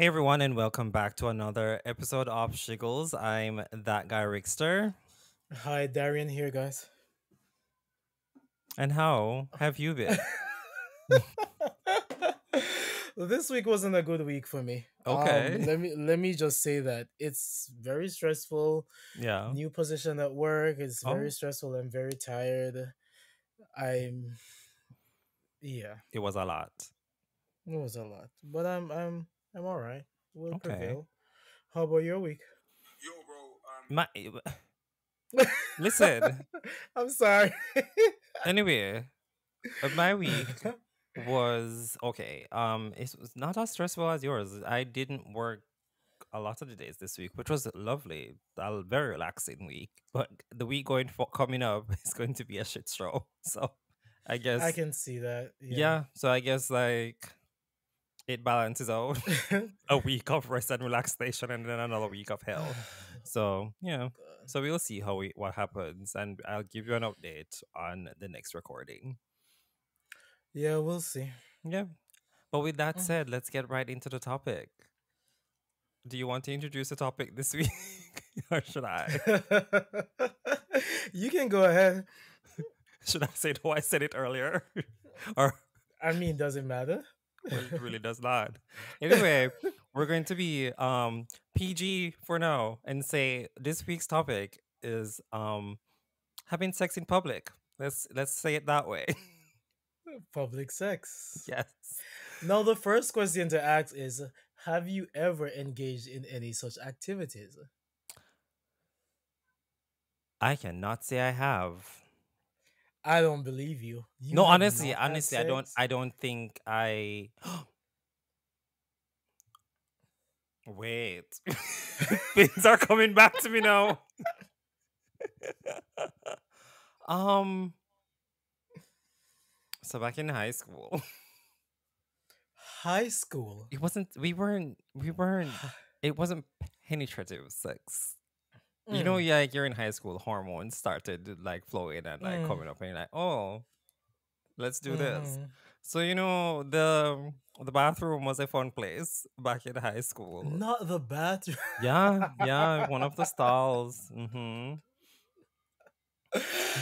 Hey everyone, and welcome back to another episode of Shiggles. I'm that guy Rickster. Hi, Darian here, guys. And how have you been? This week wasn't a good week for me. Okay. Let me just say that it's very stressful. Yeah. New position at work is very Oh, stressful. I'm very tired. I'm yeah, it was a lot. it was a lot, but I'm all right. We'll Okay. prevail. How about your week? My listen. I'm sorry. Anyway, my week was okay. It was not as stressful as yours. I didn't work a lot of the days this week, which was lovely. A very relaxing week. But the week coming up is going to be a shit show. So I I guess can see that. Yeah. yeah. So I guess it balances out a week of rest and relaxation and then another week of hell. So yeah. So we'll see what happens and I'll give you an update on the next recording. Yeah, we'll see. Yeah. But with that said, let's get right into the topic. Do you want to introduce the topic this week? Or should I? You can go ahead. Should I say no? I said it earlier. Or I mean, does it matter? well, it really does not. Anyway, we're going to be PG for now and say this week's topic is having sex in public. Let's say it that way. Public sex. Yes. Now, the first question to ask is, have you ever engaged in any such activities? I cannot say I have. I don't believe you. You No, have honestly, not had honestly, I don't sex? I don't think I wait. Things are coming back to me now. um so back in high school. High school. We weren't it wasn't penetrative sex. You know, Mm, yeah, like you're in high school, hormones started like flowing and like mm, coming up, and you're like, oh, let's do this. mm. So you know, the bathroom was a fun place back in high school. Not the bathroom. Yeah, yeah, one of the stalls.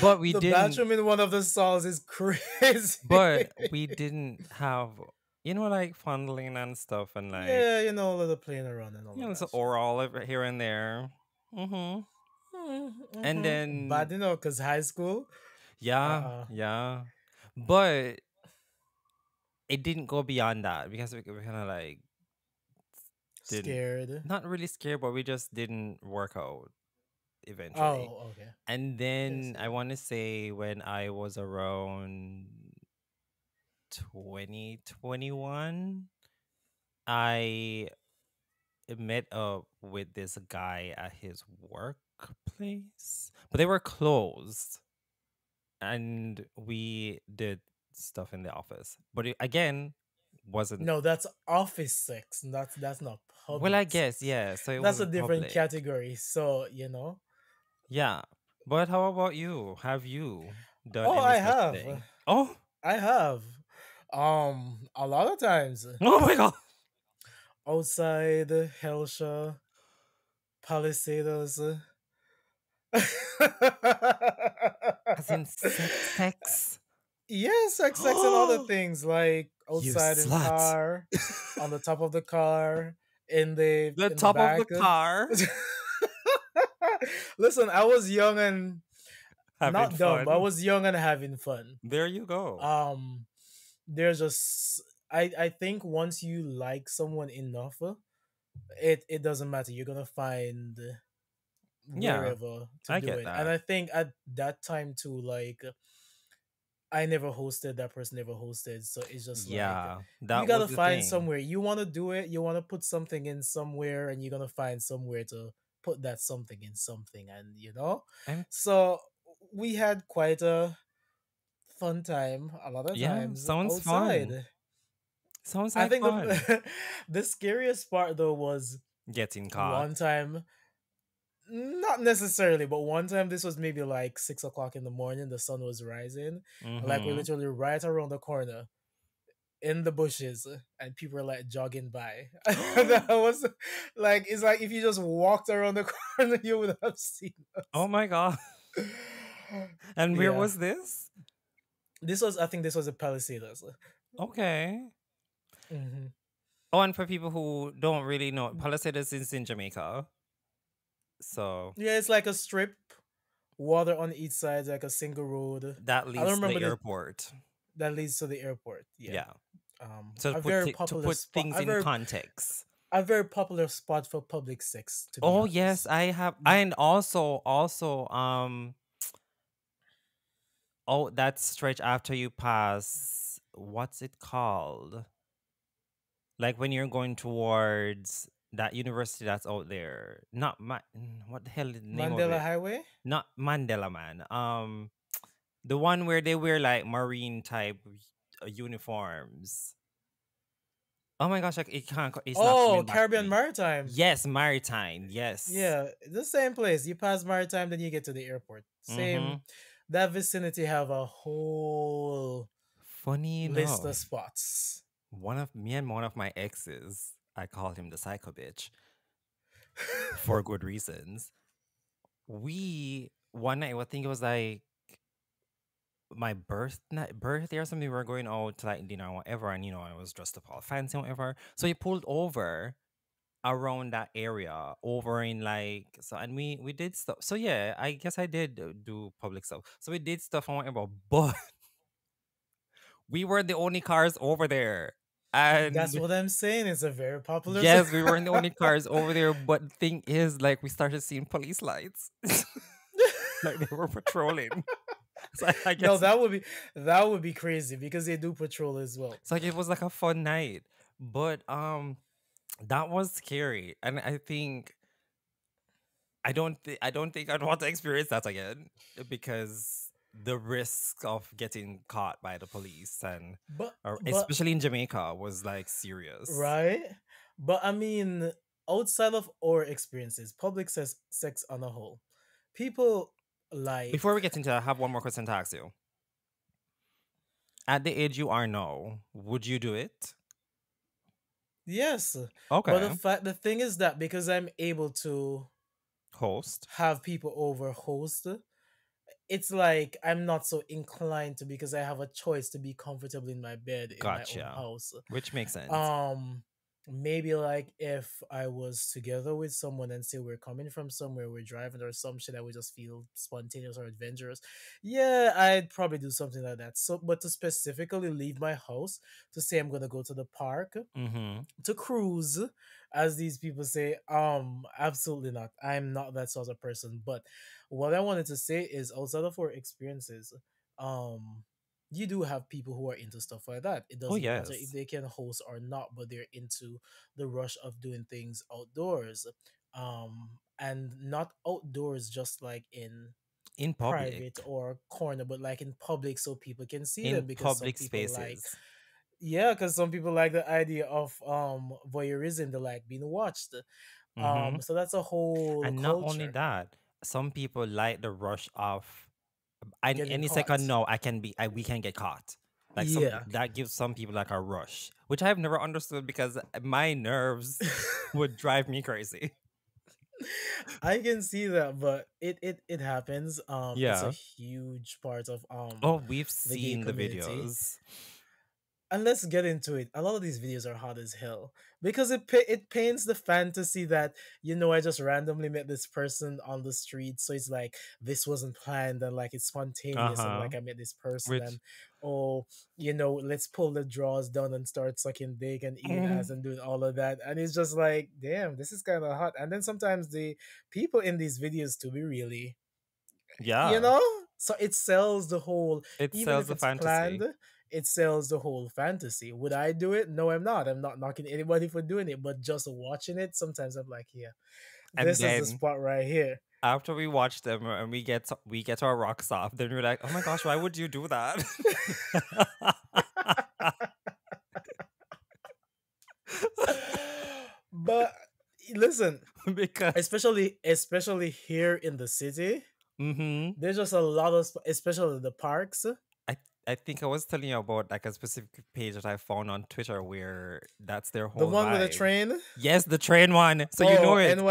But we The didn't. bathroom in one of the stalls is crazy. But we didn't have, like fondling and stuff, and like Yeah, a little playing around and all of so that shit. oral here and there. Mm-hmm. And Bad then because high school. yeah, Uh-uh. yeah, but it didn't go beyond that because we kind of like didn't Scared. not really scared, but we just didn't work out eventually. Oh, okay. And Yes, then I yeah. want to say when I was around 2021, I met up with this guy at his workplace, but they were closed, and we did stuff in the office. But it, again, wasn't No, that's office sex. That's not well. I public guess sex. yeah. So it That's a wasn't different public. category. So. Yeah. But how about you? Have you done Oh, any I such have. thing? Oh, I have. A lot of times oh my god. outside Helsha, Palisados. As in sex? Yes, sex and other Oh, things like you outside in slut. car, on the top of the car, in the The in the top of the back. car. Listen, I was young and Having not dumb, but I fun. was young and having fun. There you go. Um, there's just I think once you like someone enough, it doesn't matter. You're gonna find Yeah, wherever to I do get it. And that. I think at that time too, like I never hosted, that person never hosted. So it's just like Yeah, you that was gotta the find thing. somewhere. You wanna do it, you wanna put something in somewhere, and you're gonna find somewhere to put that something in something, and. And So we had quite a fun time a lot of yeah, times sounds fun. outside. Sounds I like think fun. the scariest part though was Getting caught. one time, not necessarily, but one time this was maybe like 6 o'clock in the morning. The sun was rising, like we're Mm-hmm. literally right around the corner. in the bushes, and people were like jogging by. That was like, it's like if you just walked around the corner, you would have seen Oh us. my god. And where Yeah, was this? this was, I think this was a Palisades. Okay. Hmm. Oh, and for people who don't really know, Palisades is in Jamaica. So Yeah, it's like a strip, water on each side, like a single road. that I don't leads to remember the the airport. that leads to the airport. Yeah, Yeah. So a very to popular put spot. things in context. A very popular spot for public sex, to be Oh yes, honest. I have, and also oh, that stretch after you pass, what's it called? Like when you're going towards that university that's out there. Not what the hell is the name of Mandela it? Highway. Not Mandela Man. The one where they wear like marine type uniforms. Oh my gosh, like, it's not Oh, coming back to Caribbean me. Maritime. Yes, Maritime. Yes. Yeah, the same place. You pass Maritime, then you get to the airport. Mm-hmm. Same. That vicinity have a whole Funny list enough, of spots. one of my exes, I called him the psycho bitch for good reasons. We one night, I think it was like my birthday or something. We were going out to like dinner or whatever, and I was dressed up all fancy and whatever. So he pulled over around that area, over in like, so, and we did stuff. So yeah, I guess I did do public stuff. So we did stuff and whatever, but we were the only cars over there. That's And what I'm saying. It's a very popular. yes, we weren't the only cars over there. But the thing is, like, we started seeing police lights. Like they were patrolling. So I No, guess that would be crazy because they do patrol as well. it's like it was like a fun night. But that was scary. And I think I don't think I'd want to experience that again, because the risk of getting caught by the police and But especially in Jamaica was like serious. right? But I mean, outside of our experiences, public sex on a whole, people like, Before we get into that, I have one more question to ask you. At the age you are now, would you do it? yes. But Okay. the thing is that because I'm able to Host. have people over host, it's like I'm not so inclined to, because I have a choice to be comfortable in my bed in my own Gotcha. house. Which makes sense. Um, maybe like if I was together with someone and say we're coming from somewhere, we're driving or some shit that we just feel spontaneous or adventurous, yeah, I'd probably do something like that. So, but to specifically leave my house to say I'm gonna go to the park Mm-hmm. to cruise, as these people say, absolutely not. I'm not that sort of person. But what I wanted to say is, outside of our experiences, um you do have people who are into stuff like that. It Oh doesn't matter if yes. they can host or not, but they're into the rush of doing things outdoors, and not outdoors just like in In public. private or corner, but like in public so people can see them, In because some public people like, spaces. yeah, because some people like the idea of voyeurism, they like being watched. Mm-hmm. So that's a whole And not only culture, that, some people like the rush of, and getting any caught. second now we can get caught. Like some Yeah. that gives some people like a rush, which I've never understood because my nerves would drive me crazy. I can see that, but it happens. It's a Yeah. huge part of Oh, we've the gay seen the community. videos. And let's get into it. A lot of these videos are hot as hell because it paints the fantasy that, I just randomly met this person on the street, so it's like this wasn't planned, and like it's spontaneous, and Uh-huh. like I met this person, Which and oh, let's pull the drawers down and start sucking dick and eating ass and doing all of that, and it's just like, damn, this is kind of hot. And then sometimes the people in these videos to be really, you yeah, know so it sells the whole, it even sells if the it's planned, fantasy. it sells the whole fantasy. Would I do it? No, I'm not knocking anybody for doing it, but just watching it, sometimes I'm like, yeah, And this is the then spot right here. after we watch them and we get our rocks off, then we're like, oh my gosh, why would you do that? But listen, Because especially here in the city, mm-hmm. there's just a lot of especially the parks. I I think I was telling you about like a specific page that I found on Twitter where that's their The whole one with the vibe. train. Yes, the train one. So you Oh, know it.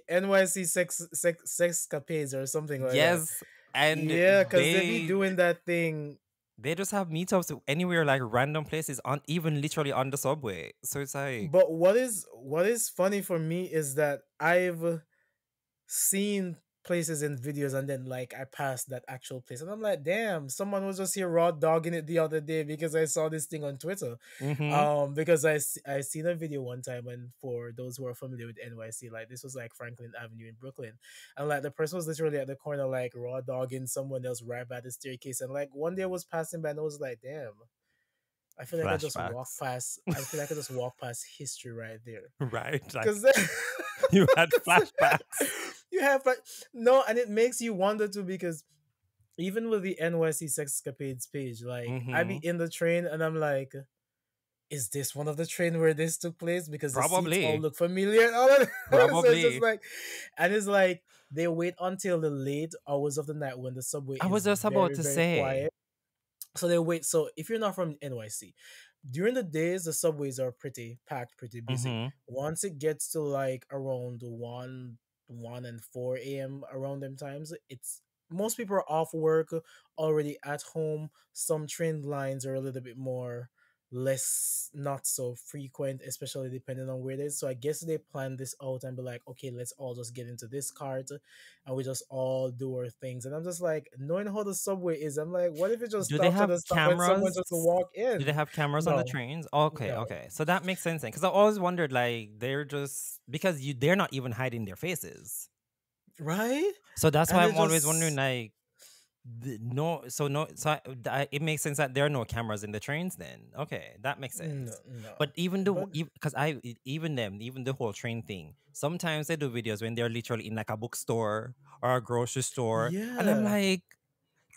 NYC sex capades or something like that. Yes, and Yeah, because they be they doing that thing. they just have meetups anywhere, like random places, on even literally on the subway. So it's like, But what is funny for me is that I've seen places in videos and then like I passed that actual place and I'm like, damn, someone was just here raw dogging it the other day because I saw this thing on Twitter. mm-hmm, Because I seen a video one time, and for those who are familiar with NYC, like this was like Franklin Avenue in Brooklyn, and like the person was literally at the corner like raw dogging someone else right by the staircase, and like one day I was passing by and I was like, damn, I feel like I just walk flashbacks, past. I feel like I just walk past history right there. right? Like Because then, you had 'cause flashbacks. you have like no, and it makes you wonder too because even with the NYC Sexcapades page, like I be Mm-hmm. in the train and I'm like, is this one of the train where this took place? Because the seats all Probably, look familiar and all of that. So it's just probably. like, and it's like they wait until the late hours of the night when the subway I was is just about very, to very say, quiet. So they wait. So if you're not from NYC, during the days the subways are pretty packed, pretty busy. mm-hmm. Once it gets to like around 1 and 4 a.m. around them times, it's most people are off work already at home. Some train lines are a little bit more less not so frequent, especially depending on where it is. So I guess they plan this out and be like, okay, let's all just get into this cart and we just all do our things. And I'm just like, knowing how the subway is, I'm like, what if it just Do they stops at have a stop and someone cameras? just walk Do they in? have cameras on the No, trains? Okay, no. okay. So that makes sense then. Because I always wondered, like, they're just because they're not even hiding their faces. Right? So that's And why they I'm always wondering, just like, no. So no. So it makes sense that there are no cameras in the trains. Then okay, that makes no, sense. no. But even But because even them, even the whole train thing. Sometimes they do videos when they're literally in like a bookstore or a grocery store, and I'm yeah. like,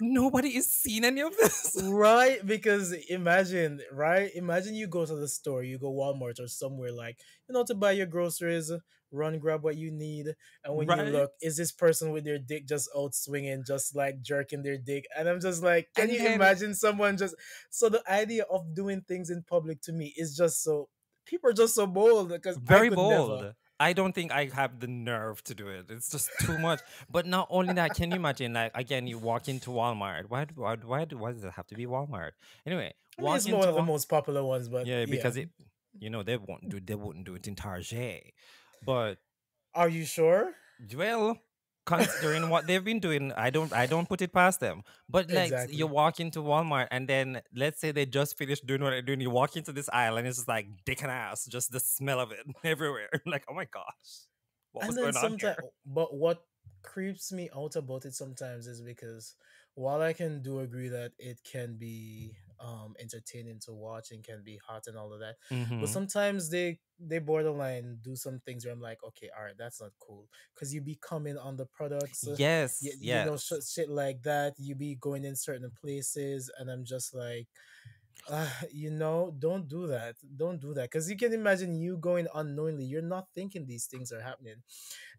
nobody is seeing any of this. Right, because imagine, right? Imagine you go to the store, you go Walmart or somewhere like, to buy your groceries, run grab what you need, and when you Right? look, is this person with their dick just out swinging, just like jerking their dick? And I'm just like, can And you then imagine someone just so the idea of doing things in public to me is just so people are just so bold because I very could never. bold. I don't think I have the nerve to do it. It's just too much. But not only that, can you imagine? Like again, you walk into Walmart. Why does it have to be Walmart? Anyway, I mean, walk it's one into of the most popular ones, but yeah, yeah. because they wouldn't do it in Target. But Are you sure? well, considering what they've been doing, I don't put it past them. But like you Exactly. walk into Walmart and then let's say they just finished doing what they're doing, you walk into this aisle and it's just like dick and ass, just the smell of it everywhere. Like, oh my gosh, what And was then going on sometimes, here? but what creeps me out about it sometimes is because while I can do agree that it can be entertaining to watch and can be hot and all of that, but Mm-hmm. sometimes they borderline do some things where I'm like, okay, all right, that's not cool because you be coming on the products, Yes, yes. shit like that. You be going in certain places, and I'm just like, don't do that. Don't do that. Because you can imagine you going unknowingly. You're not thinking these things are happening.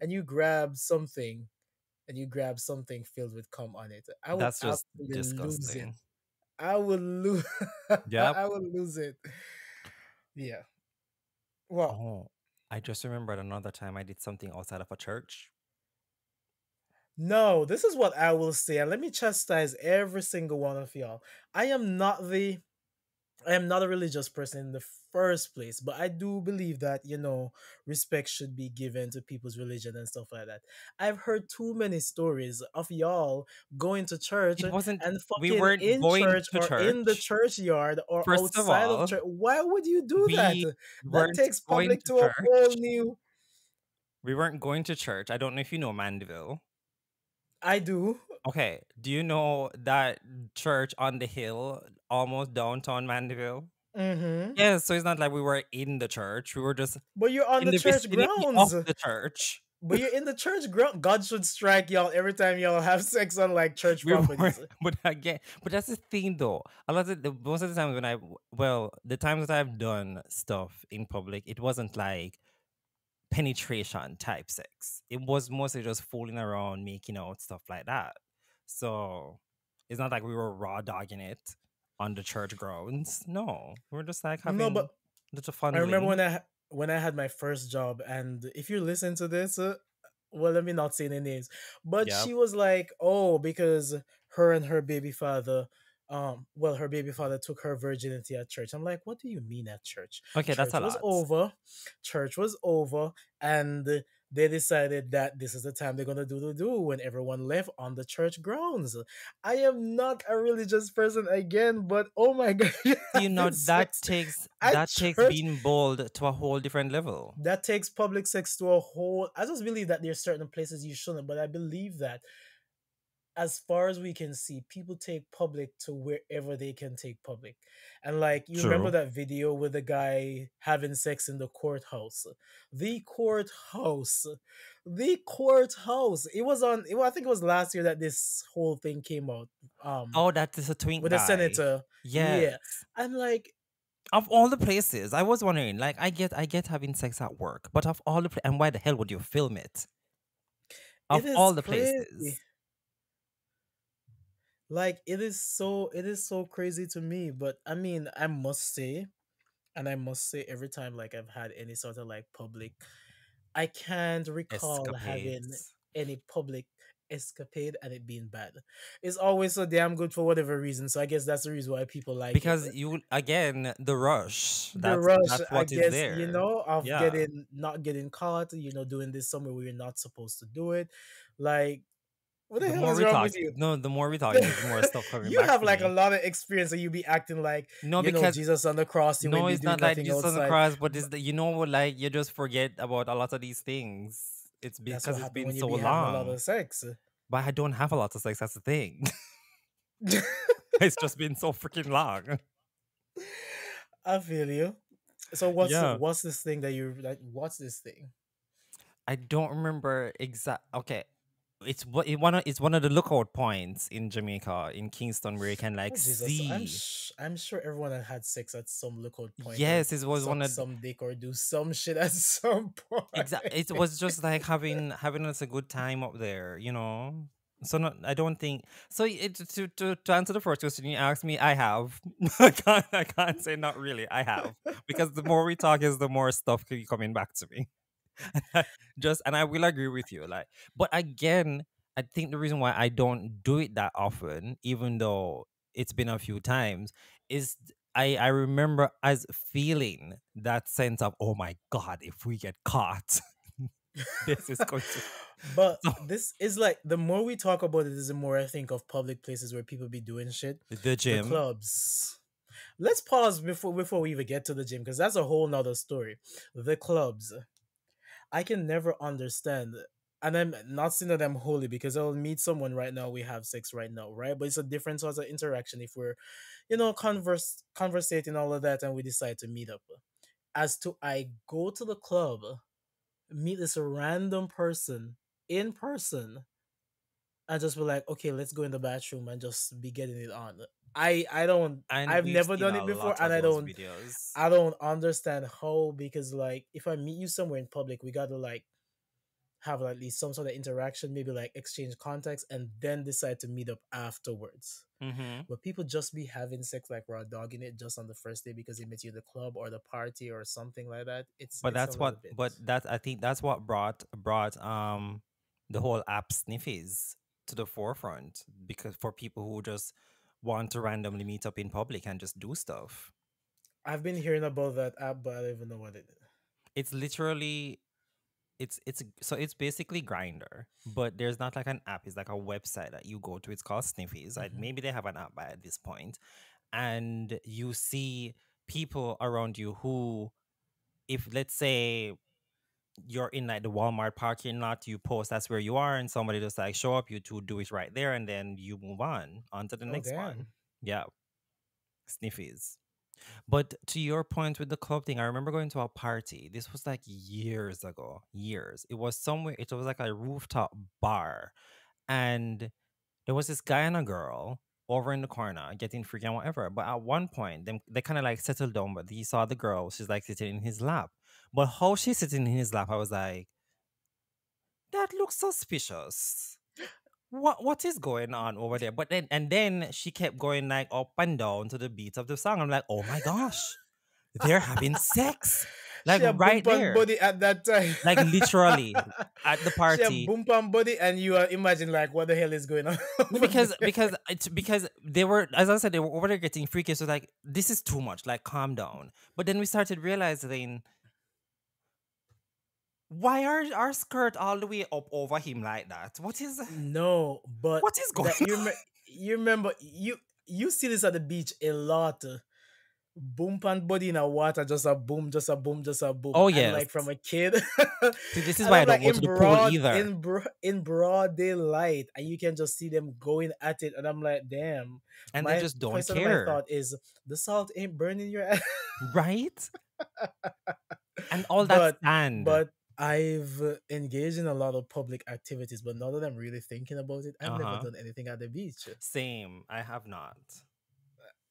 And you grab something filled with cum on it. I would That's just absolutely lose it. disgusting. I would lose Yep. I would lose it. Yeah. Well, Oh, I just remembered another time I did something outside of a church. no, this is what I will say. And let me chastise every single one of y'all. I am not the I am not a religious person in the first place, but I do believe that, respect should be given to people's religion and stuff like that. I've heard too many stories of y'all going to church It wasn't. and We fucking weren't in going church to or in the church. churchyard or First of outside of all, church. Why would you do that? we That weren't takes going public to to a whole church. new. We weren't going to church. I don't know if you know Mandeville. I do. Okay. Do you know that church on the hill, almost downtown Mandeville? Mm-hmm. Yeah. So it's not like we were in the church. We were just But you're on in the the church vicinity of grounds. the church. But you're in the church ground. God should strike y'all every time y'all have sex on like church We were, properties. but again, but that's the thing though. A lot of most of the times when well, the times that I've done stuff in public, it wasn't like penetration type sex. It was mostly just fooling around, making out, stuff like that. So it's not like we were raw dogging it. on the church grounds. No, we're just like No, but having little I remember fondling. when I had my first job, and if you listen to this, well, let me not say any names, but Yeah. she was like, "Oh, because her and her baby father, well, her baby father took her virginity at church." I'm like, "What do you mean at church? Okay, that's a Church was lot. over, church was over, and they decided that this is the time they're gonna do when everyone left on the church grounds." I am not a religious person again, but oh my god, you So, you know, having that sex takes at that takes church, being bold to a whole different level. that takes public sex to a whole. I just believe that there's certain places you shouldn't, but I believe that as far as we can see, people take public to wherever they can take public. And like, you remember True. that video with the guy having sex in the courthouse? The courthouse. The courthouse. It was on, I think it was last year that this whole thing came out. Um, Oh, that is a twink with the guy. senator. Yes. Yeah. I'm like, Of all the places, I was wondering, like, I get having sex at work, but of all the and why the hell would you film it? it Of is all the crazy. places. Like it is so crazy to me. But I mean, I must say, and I must say every time like I've had any sort of like public, I can't recall having Escapades. any public escapade and it being bad. It's always so damn good for whatever reason. So I guess that's the reason why people like it. Because you again, the rush. The That's rush, that's I what is guess, there. of Yeah. getting not getting caught, doing this somewhere where you're not supposed to do it. Like, what the The hell more is we wrong talk, with you? no, the more we talk, the more stuff coming You back have to like a me. lot of experience and you be acting like, No, because Jesus on the cross, you no, ain't be it's doing not like nothing Jesus on the outside. cross, but it's the, like you just forget about a lot of these things. It's That's because what it's happened been when you so be having a lot long. of sex. But I don't have a lot of sex. That's the thing. It's just been so freaking long. I feel you. So Yeah. what's this thing that you like? What's this thing? I don't remember exact. Okay, it's one of the lookout points in Jamaica in Kingston where you can like Oh Jesus, see. I'm sure everyone that had sex at some lookout point or Yes, it was suck one of some dick or do some shit at some point. it was just like having us a good time up there, you know. So not, I don't think so. To answer the first question you asked me, I have. I can't say not really. I have, because the more we talk, is the more stuff keep coming back to me. Just, and I will agree with you, like, but again, I think the reason why I don't do it that often, even though it's been a few times, is I remember as feeling that sense of, oh my god, if we get caught, this is going to. But So, this is like the more we talk about it, is the more I think of public places where people be doing shit. the The gym. clubs. Let's pause before we even get to the gym because that's a whole nother story. The clubs. I can never understand. And I'm not saying that I'm holy because I'll meet someone right now, we have sex right now, right? But it's a different sort of interaction if we're, conversating all of that and we decide to meet up. As to I go to the club, meet this random person in person, and just be like, okay, let's go in the bathroom and just be getting it on. I don't And I've we've never seen done a it before lot and of those videos. I don't understand how, because like if I meet you somewhere in public, we gotta like have at least some sort of interaction, maybe like exchange contacts, and then decide to meet up afterwards. Hmm. But people just be having sex like raw dogging it just on the first day because they met you at the club or the party or something like that. But It's a that's what, little bit. but that I think that's what brought the whole app sniffies to the forefront, because for people who just want to randomly meet up in public and just do stuff. I've been hearing about that app, but I don't even know what it is. It's literally, so it's basically Grinder, but there's not like an app. It's like a website that you go to. It's called Sniffies. Hmm. Maybe they have an app by this point, and you see people around you who, if let's say you're in like the Walmart parking lot, you post that's where you are, and somebody just like show up, you two do it right there, and then you move on to the Oh next one. damn. Yeah, Sniffies. But to your point with the club thing, I remember going to a party. This was like years ago. Years. It was somewhere, it was like a rooftop bar. And there was this guy and a girl over in the corner getting freaky and whatever. But at one point, they kind of like settled down, but he saw the girl. She's like sitting in his lap. But how she's sitting in his lap, I was like, that looks suspicious. what is going on over there? But then she kept going like up and down to the beat of the song. I'm like, oh my gosh, they're having sex. Like She a boom right pan there. body at that time. Like literally at the She a party. boom pan body, and you are imagine like what the hell is going on No, over there. because they were, as I said, they were over there getting freaky. So like this is too much. Like calm down. But then we started realizing, why are our skirt all the way up over him like that? No, but What is going that you remember you see this at the beach a lot. Boom pan body in a water, just a boom, just a boom, just a boom. Oh And yes. like from a kid, See, this is and why I I'm don't like go to the pool either. in broad daylight, and you can just see them going at it, and I'm like, damn. And they My just don't question of my care. thought is the salt ain't burning your ass. Right? And all that but sand. but I've engaged in a lot of public activities, but now that I'm really thinking about it, I've never Uh-huh. done anything at the beach. Same. I have not.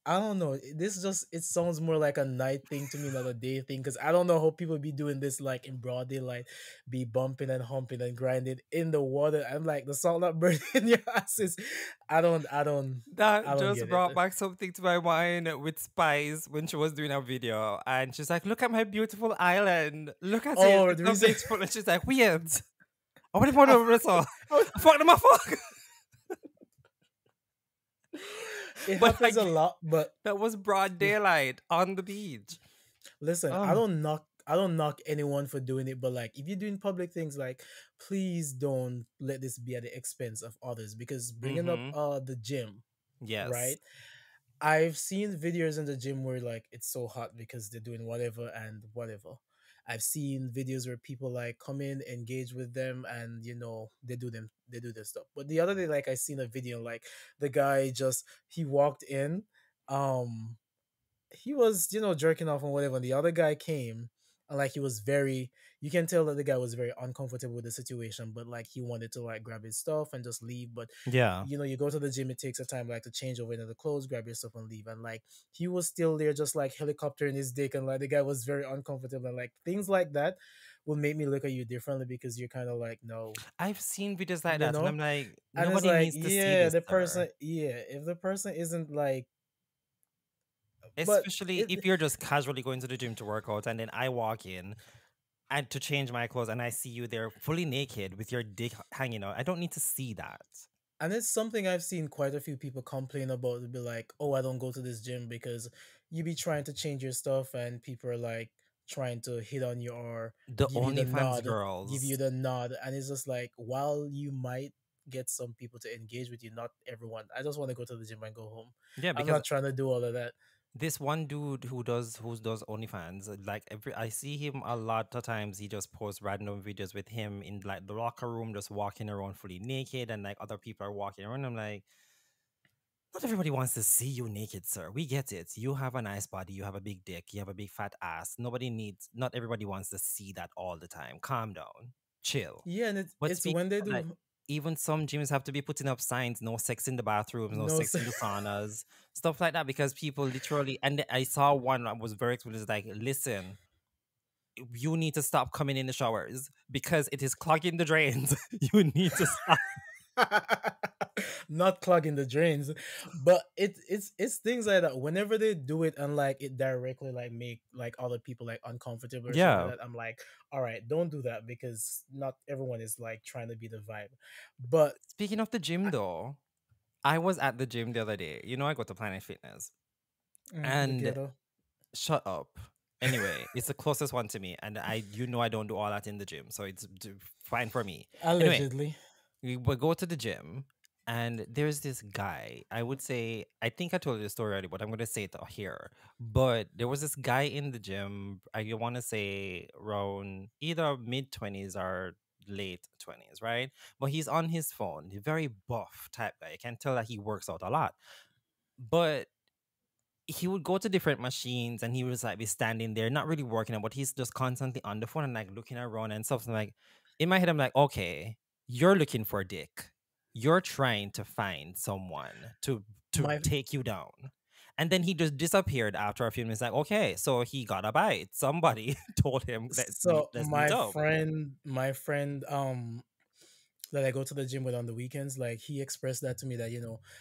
I don't know. This just it sounds more like a night thing to me, not a day thing. Because I don't know how people be doing this like in broad daylight, be bumping and humping and grinding in the water. I'm like the salt not burning in your asses. I That don't just get it. brought back something to my mind with Spice when she was doing a video. And she's like, look at my beautiful island. Look at it. Oh, It's the so reason beautiful. And she's like, weird. I want to put I, over so. I, Fuck them, I fuck. it But happens like, a lot. But that was broad daylight on the beach. listen, Oh. I don't knock anyone for doing it, but like if you're doing public things, like please don't let this be at the expense of others. Because bringing up Mm-hmm. the gym, Yes. right? I've seen videos in the gym where like it's so hot because they're doing whatever and whatever. I've seen videos where people like come in, engage with them, and they do their stuff. But the other day, like I seen a video like the guy just he walked in, um, he was jerking off and whatever, and the other guy came and like he was very you can tell that the guy was very uncomfortable with the situation, but like he wanted to like grab his stuff and just leave. But Yeah. you go to the gym, it takes a time like to change over into the clothes, grab your stuff and leave. And like he was still there just like helicoptering his dick, and like the guy was very uncomfortable, and like things like that will make me look at you differently because you're kind of like no, I've seen videos like you that, and know I'm like, and it's nobody like needs to see yeah this, the sir. person yeah if the person isn't like but Especially it if you're just casually going to the gym to work out, and then I walk in and to change my clothes, and I see you there fully naked with your dick hanging out. I don't need to see that. And it's something I've seen quite a few people complain about. To be like, "Oh, I don't go to this gym because you be trying to change your stuff, and people are like trying to hit on you or The OnlyFans give you girls. the nod." And it's just like, while you might get some people to engage with you, not everyone. I just want to go to the gym and go home. Yeah, I'm because not trying to do all of that. this one dude who does OnlyFans, like every I see him a lot of times. He just posts random videos with him in like the locker room, just walking around fully naked, and like other people are walking around. I'm like, not everybody wants to see you naked, sir. We get it. You have a nice body, you have a big dick, you have a big fat ass. Not everybody wants to see that all the time. Calm down, chill. Yeah, and But it's speaking when they of like, do even some gyms have to be putting up signs: no sex in the bathrooms, no no. sex in the saunas, stuff like that, because people literally. And I saw one that was very explicit, like, listen, you need to stop coming in the showers because it is clogging the drains. You need to stop. Not clogging the drains, but it's things like that whenever they do it and like it directly like make like other people like uncomfortable or something Yeah. like that. I'm like, all right, don't do that because not everyone is like trying to be the vibe. But Speaking of the gym, though, I was at the gym the other day. You know, I go to Planet Fitness, the and ghetto. shut up. Anyway, it's the closest one to me, and I don't do all that in the gym, so it's fine for me. Anyway, Allegedly. we would go to the gym, and there's this guy. I would say, I think I told you the story already, but I'm gonna say it here. But there was this guy in the gym. I want to say around either mid 20s or late 20s, right? But he's on his phone. He's very buff type guy. I can tell that he works out a lot. But he would go to different machines, and he was like be standing there, not really working out, but he's just constantly on the phone and like looking around and stuff. So like in my head, I'm like, okay, you're looking for dick. You're trying to find someone to My take you down. And then he just disappeared after a few minutes. Like, okay, so he got a bite. Somebody told him, let's meet, so let's meet up. my friend that I go to the gym with on the weekends. Like he expressed that to me that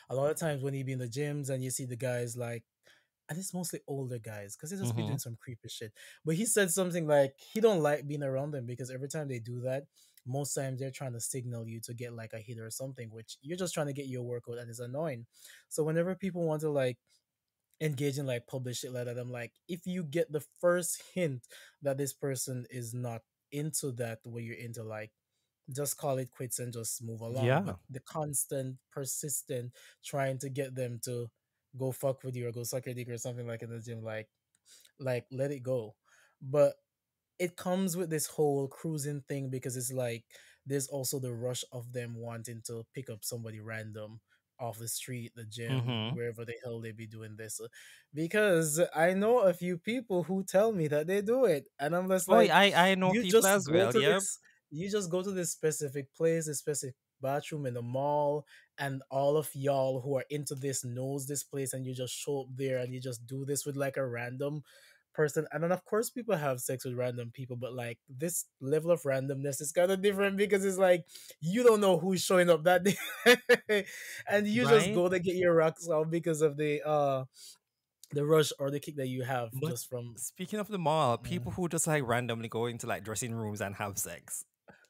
a lot of times when he be in the gyms and you see the guys like, and it's mostly older guys because they just be Mm-hmm. doing some creepy shit. But he said something like he don't like being around them because every time they do that, most times they're trying to signal you to get like a hit or something, which you're just trying to get your workout and it's annoying. So whenever people want to like engage in like public shit like that, I'm like, if you get the first hint that this person is not into that, where you're into, like, just call it quits and just move along. But Yeah. the constant, persistent trying to get them to go fuck with you or go suck your dick or something like in the gym, like let it go. But it comes with this whole cruising thing because it's like there's also the rush of them wanting to pick up somebody random off the street, the gym, Mm-hmm. wherever the hell they be doing this. Because I know a few people who tell me that they do it, and I'm just Oh, like, I know you people just as go well. to Yep. this, you just go to this specific place, this specific bathroom in the mall, and all of y'all who are into this knows this place, and you just show up there and you just do this with like a random person. And then of course people have sex with random people, but like this level of randomness is kind of different because it's like you don't know who's showing up that day. And you just Right. go to get your rocks off because of the rush or the kick that you have But just from. speaking of the mall, Mm. people who just like randomly go into like dressing rooms and have sex.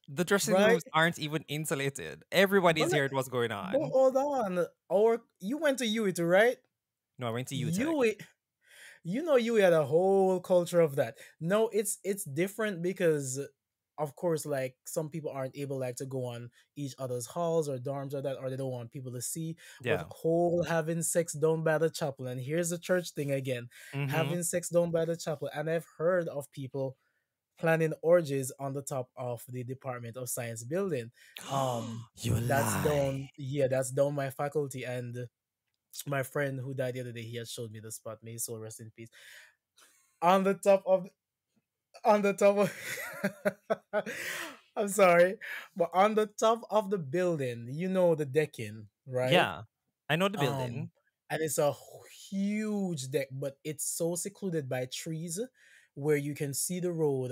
The dressing Right. rooms aren't even insulated. But Everybody's like, hearing what's going but on. hold on, or you went to UIT too, right? No, I went to UTech. UIT, you had a whole culture of that. No, it's different because of course, like, some people aren't able like to go on each other's halls or dorms or that, or they don't want people to see. But Yeah. whole having sex down by the chapel, and here's the church thing again, Mm-hmm. having sex down by the chapel. And I've heard of people planning orgies on the top of the Department of Science building. You That's lie. down, yeah, that's down my faculty. And my friend who died the other day, he had showed me the spot. May his soul rest in peace. On the top of on the top of I'm sorry, but on the top of the building, the decking, right? Yeah. I know the Um, building. and it's a huge deck, but it's so secluded by trees where you can see the road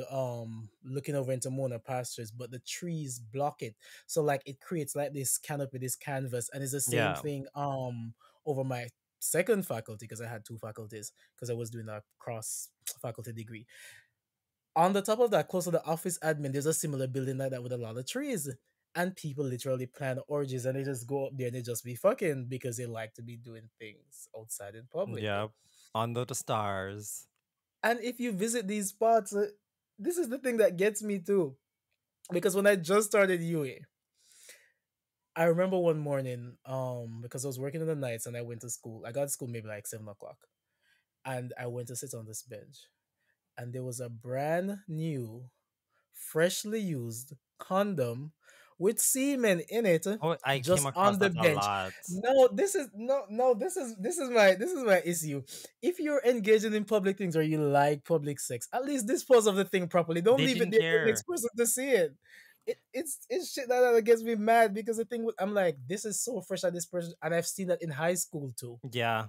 looking over into Mona pastures, but the trees block it. So like it creates like this canopy, this canvas, and it's the same Yeah. thing over my second faculty because I had two faculties because I was doing a cross faculty degree. On the top of that, close to the office admin, there's a similar building like that with a lot of trees. And people literally plan orgies and they just go up there and they just be fucking because they like to be doing things outside in public. Yeah. Under the stars. And if you visit these spots, this is the thing that gets me too. Because when I just started UA, I remember one morning, because I was working in the nights and I went to school. I got to school maybe like 7 o'clock. And I went to sit on this bench. And there was a brand new, freshly used condom with semen in it, Oh, I came just across on the that a bench. lot. No, this is no, this is my issue. If you're engaging in public things or you like public sex, at least dispose of the thing properly. Don't They leave it didn't there for the next care. person to see it. It's shit that gets me mad because the thing I'm like, this is so fresh at this person, and I've seen that in high school too. Yeah.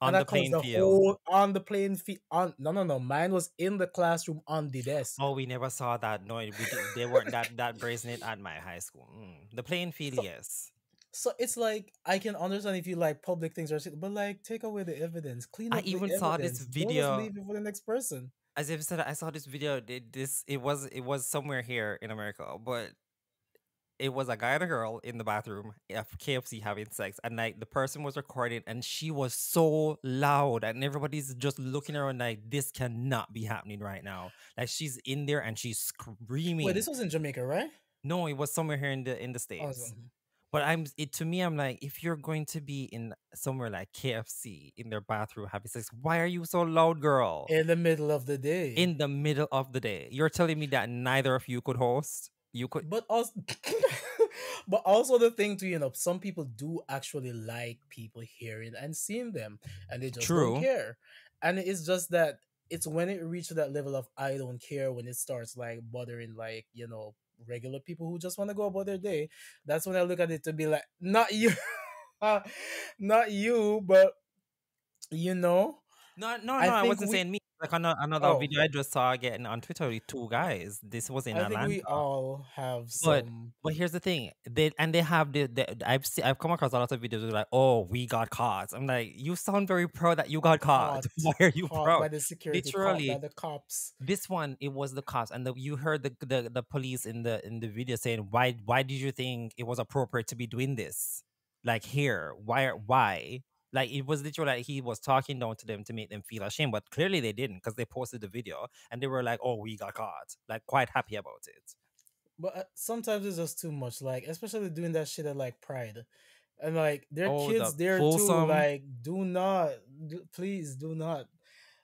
And On the that caused playing the field. whole on the playing field. On no, mine was in the classroom on the desk. Oh, we never saw that. No, we did, they weren't that brazen it at my high school. The playing field, So yes. So it's like I can understand if you like public things or shit, but like take away the evidence, clean I up the even saw this evidence. Don't just video. leave it for the next person. As if said, I saw this video. It was somewhere here in America, but it was a guy and a girl in the bathroom at KFC having sex, and like the person was recording, and she was so loud, and everybody's just looking around like this cannot be happening right now. Like she's in there and she's Wait, this screaming. was in Jamaica, right? No, it was somewhere here in the states. Awesome. But to me, I'm like, if you're going to be in somewhere like KFC in their bathroom having sex, why are you so loud, girl? In the middle of the day. In the middle of the day, you're telling me that neither of you could host. You could. But also but also the thing too, some people do actually like people hearing and seeing them and they just don't True. care. And it's just that it's when it reaches that level of I don't care, when it starts like bothering, like, regular people who just want to go about their day. That's when I look at it to be like, not you, not you, but you know No, no, I no. I think wasn't we saying me. Like another Oh, video I just saw again on Twitter with two guys. This was in I think Atlanta. we all have But some but here's the thing. They have I've come across a lot of videos where like, oh, we got caught. I'm like, you sound very proud that you got caught. caught, Why are you caught proud? by the security, caught by Literally, the cops. this one it was the cops, and you heard the police in the video saying, why did you think it was appropriate to be doing this? Like here, why? Like it was literally like he was talking down to them to make them feel ashamed, but clearly they didn't because they posted the video and they were like, oh, we got caught, like quite happy about it. But sometimes it's just too much. Like, especially doing that shit at like Pride, and like there are Oh, the kids there too. Folsom. Like, do not, please do not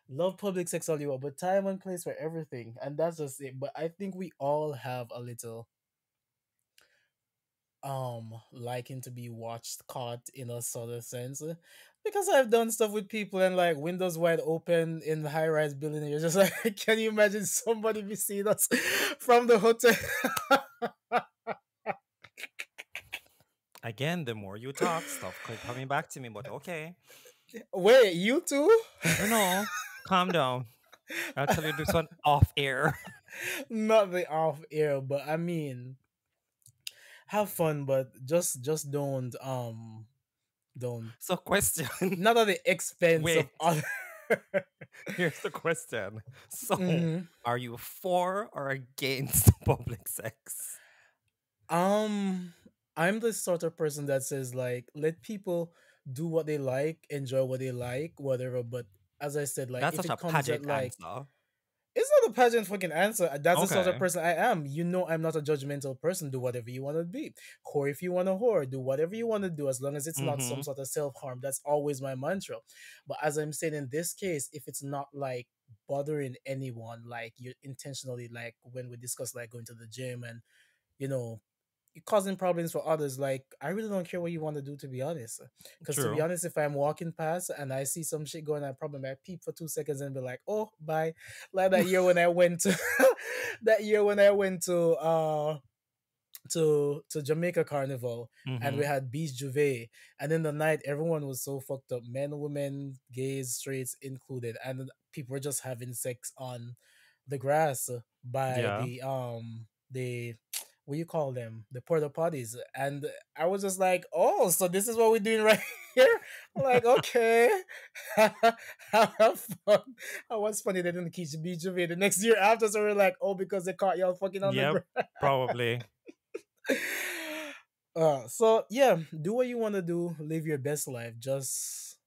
love public sex all you want, but time and place for everything, and that's just it. But I think we all have a little liking to be watched, caught in a sort of sense. Because I've done stuff with people and like windows wide open in the high rise building, and you're just like, can you imagine somebody be seeing us from the hotel? Again, the more you talk, stuff keep coming back to me, but okay. Wait, you too? No, no, calm down. I'll tell you this one off air. Not the off air, but I mean, have fun, but just don't So, question. not at the expense Wait, of other. here's the question. So, Mhm. are you for or against public sex? Um, I'm the sort of person that says like let people do what they like, enjoy what they like, whatever. But as I said, like That's if such a it comes at pageant like answer. it's not a pageant fucking answer. That's the sort of Okay. person I am. You know, I'm not a judgmental person. Do whatever you want to be. Whore if you want to whore. Do whatever you want to do as long as it's not some Mm-hmm. sort of self harm. That's always my mantra. But as I'm saying in this case, if it's not like bothering anyone, like you intentionally, like when we discuss like going to the gym and you know causing problems for others, like I really don't care what you want to do, to be honest. Because to be True. honest, if I'm walking past and I see some shit going on, probably I peep for 2 seconds and be like, oh bye. Like that year when I went to that year when I went to Jamaica Carnival, and we Mm-hmm. had Beach Juve, and in the night everyone was so fucked up, men, women, gays, straights included, and people were just having sex on the grass by Yeah. the what you call them, the porta potties, and I was just like, oh, so this is what we're doing right here. I'm like, okay. Have fun. It was funny they didn't catch Beach Juve the next year after, so we're like, oh, because they caught y'all fucking on the Yep. grass. Probably. So yeah, do what you want to do, live your best life, just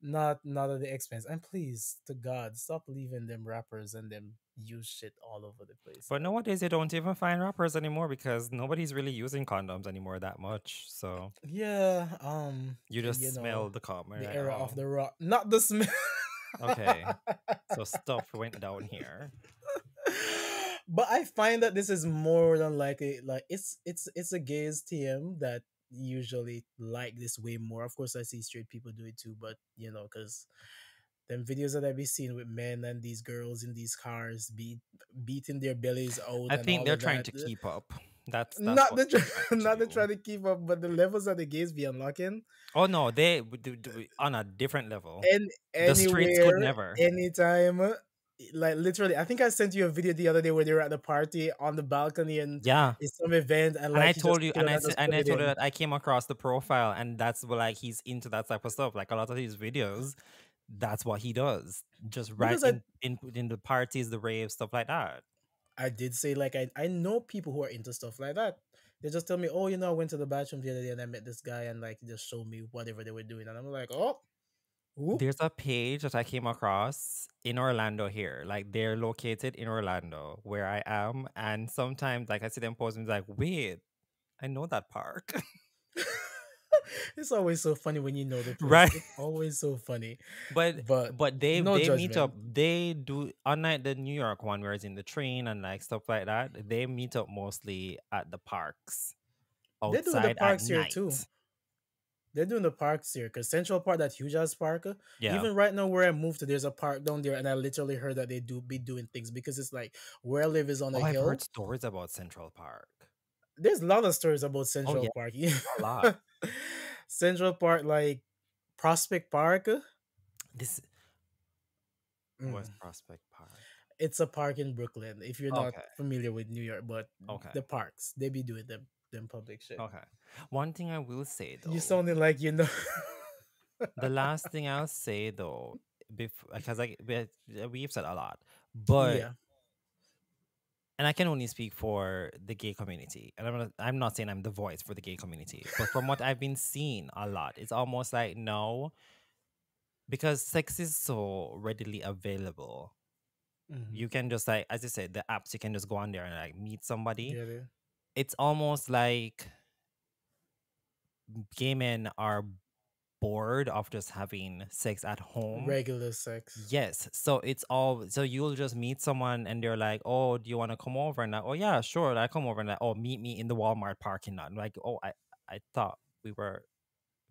not at the expense. And please, to God, stop leaving them rappers and them use shit all over the place. But nowadays, you don't even find rappers anymore because nobody's really using condoms anymore that much. So Yeah, you just you smell know, the cum. And the you're like, era of oh, the rock, not the smell. okay. So stuff went down here. But I find that this is more than likely like it's a gays TM that usually like this way more. Of course, I see straight people do it too, but you know, because them videos that I be seeing with men and these girls in these cars beating their bellies out I and think all they're of trying that. to keep up. That's Not what the they're trying to not the do. trying to keep up, but the levels that the gays be unlocking Oh no, they would do it on a different level. and The streets could anywhere, never. anytime. Like literally, I think I sent you a video the other day where they were at the party on the balcony and Yeah. it's some event and And like I he just told you, took it and just and put I it told you in. that I came across the profile, and that's what, like, he's into that type of stuff. Like a lot of his videos, that's what he does. Just right Because in the parties, the raves, stuff like that. I did say like I know people who are into stuff like that. They just tell me, oh, I went to the bathroom the other day and I met this guy and like he just showed me whatever they were doing and I'm like, oh, ooh. There's a page that I came across in Orlando here. Like they're located in Orlando, where I am, and sometimes like I see them posting, like, wait, I know that park, It's always so funny when you know the place. right? It's always so funny, But but no they meet up. judgment. They do, unlike the New York one where it's in the train and like stuff like that. They meet up mostly at the parks They're doing the outside at parks here too. night. They're doing the parks here because Central Park, that huge ass park. Yeah. Even right now where I moved to, there's a park down there, and I literally heard that they do be doing things because it's like where I live is on Oh, a I've heard hill. stories about Central Park. There's a lot of stories about Oh Central yeah, Park. a lot. Central Park, like Prospect Park. This Mm. West Prospect Park. It's a park in Brooklyn. If you're not Okay. familiar with New York, but Okay. the parks, they be doing them public shit. Okay. One thing I will say You though, sounding like you know. the last thing I'll say though, because we've said a lot, but Yeah. and I can only speak for the gay community, and I'm not saying I'm the voice for the gay community, but from what I've been seeing a lot, it's almost like no, because sex is so readily available. Hmm. You can just like, as you said, the apps you can just go on there and like meet somebody. Get it? It's almost like gay men are bored of just having sex at home. Regular sex. Yes. So it's all so you'll just meet someone and they're like, "Oh, do you want to come over?" And like, "Oh yeah, sure." I come over and like, "Oh, meet me in the Walmart parking lot." I'm like, "Oh, I thought we were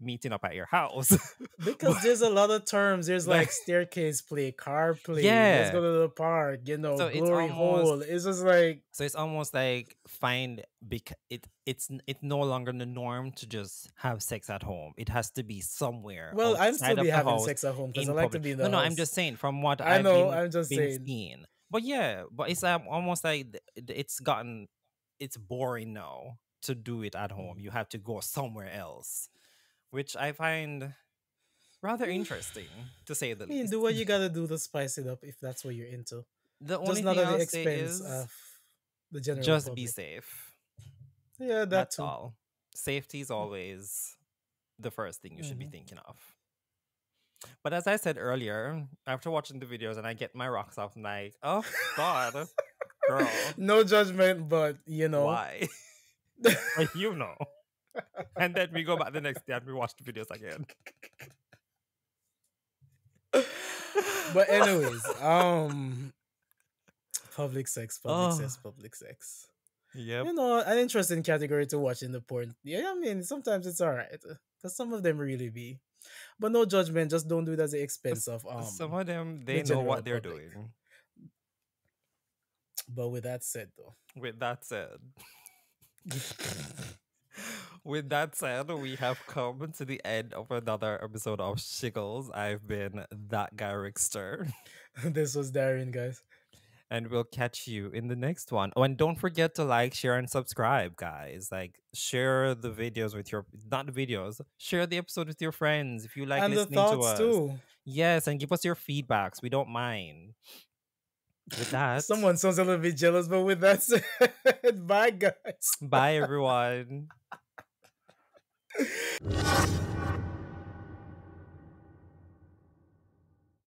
meeting up at your house." But Because there's a lot of terms. There's like like staircase play, car play, let's yeah. go to the park, So it's glory almost hole. It's just like, like find it's no longer the norm to just have sex at home. It has to be somewhere well, I'm still outside be of the having house sex at home because I in like to public. be in No, the no, I'm house. just saying from what I I've know, I'm just been saying. seeing. But yeah, but it's almost like it's boring now to do it at home. Mm. You have to go somewhere else, which I find rather interesting to say the I mean, least. do what you gotta do to spice it up if that's what you're into. The Just only not thing at the I'll say expense is of the general just be public. safe. Yeah, that That's too. all. Safety is always the first thing you should be Hmm. thinking of. But as I said earlier, after watching the videos and I get my rocks off, I'm like, oh God, girl, No judgment, but why? But you know. And then we go back the next day and we watch the videos again. but anyways, public sex, public Oh, sex, public sex. yep. An interesting category to watch in the porn. Yeah, I mean, sometimes it's alright because some of them really be, but no judgment. Just don't do it at the expense of Some of them, the they know general what they're public. doing. But with that said, though, With that said, with that said, we have come to the end of another episode of Shiggles. I've been that guy Rickster. this was Darian, guys. And we'll catch you in the next one. Oh, and don't forget to like, share, and subscribe, guys. Like, share the videos with your, not the videos, share the episode with your friends if you like And the listening to thoughts us. too. Yes, and give us your feedbacks. We don't mind. With that, Someone sounds a little bit jealous, but with that said, bye, guys. bye, everyone.